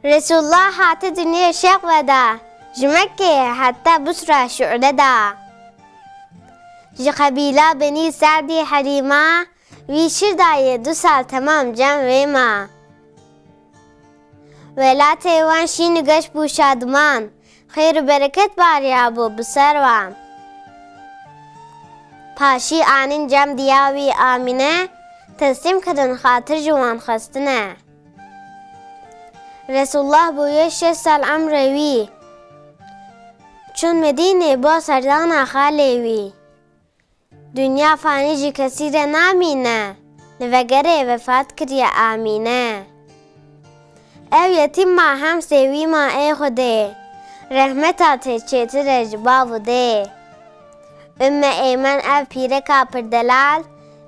Resulullah hati dünya şek veda. Jimekke hatta busra şu'leda. Ji kabila beni Sa'di Halima. Wî şirdaye 2 sal temam cem vêma. Welatê wan şîn geş bû şadman. Xêr û bereket bariya bû bi ser wan. Paşî anîn cem diya wî Amîne. Teslîm kirin xatir ji wan xestine. Resulullah bûye 6 sal emrê wî. Çûn Medînê bo serdana xalê wî. Dünya fanî jî kesî re namîne. Li vegerê vefat kiriye Amîne. Ev yetîm ma hem sêwî ma ê Xwedê. Rehmeta tê çêtir e ji bav û dê. Ümme Eymen ev pîreka pirdelal.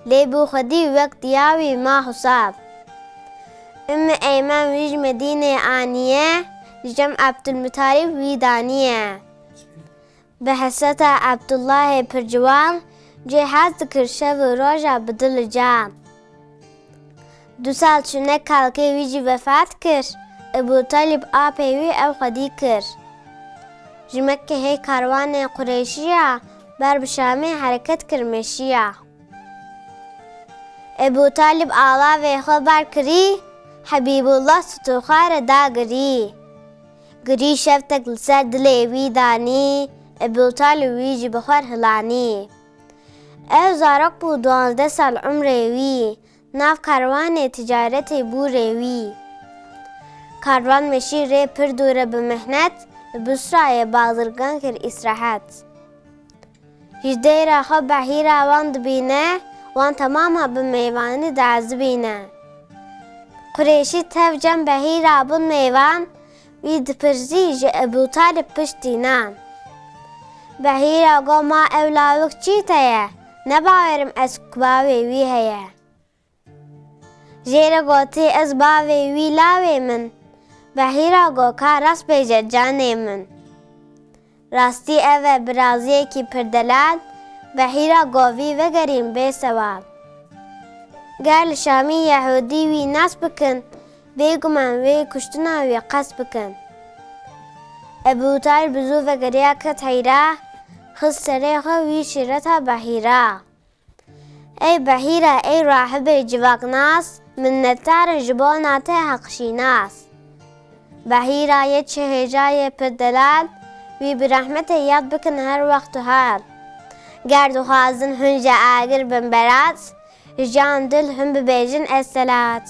Lê bû Xwedî wek diya wî ma husab. Ümme Eymen wî ji Medînê aniye. Ji cem Abdülmutalib wî daniye. Bi hesreta Abdullahê pirciwan. Cêhez dikir şev û roja bi dil û can. 2 sal çûne kalkê wî jî vefat kir. Ebu Talib apê wî ew Xwedî kir. Ji Mekke hê karwanê Qurêşiya. Ber bi Şamê hereket kir meşiya. Ebu Talib alavê xwe berkirî. Hebîbullah stûxwa re dagirî. Girî şevtek li ser dilê wî danî. Ebu Talib wî jî bi xwe hilanî. Ev zarok bû 12 sal umrê wî. Nav karwanê ticaretê bû rê wî. Karvan meşî rê pir dûre bi mihnet. Li Busrayê bazirgan kir îsrahet. Ji dêra xwe behîra wan dibîne. Wan temama bi mêvanî diezibîne. Qurêşî tev cem behîra bûn mêvan. Wî dipirsî ji Ebu Talib piştînan. Behîra got ma ev lawik çî te ye? Ne bawerim ez ku bavê wî heye. Jêre gotî ez bavê wî lawê min. Behîra got ka rast bêje canê min. Rastî ev e bi raziyekî pirdelal. Behîra got vî vegerîn bêsewal. Ger li Şamî Yehûdî wî nas bikin. Bêguman wê kuştina wî qes bikin. Ebu Talib bi zû vegeriya ket heyra. Xist serê xwe wî şîreta Behîra. Ey Behîra ey rahibê civaknas. Minnetdarim ji bona te heqşînas. Behîra yê çi hêjayê pirdelal. Wî bi rehmetê yad bikin her wext û hal. Ger dixwazin hûn ji agir bin berat. Ji can dil hûn bibêjin esselat.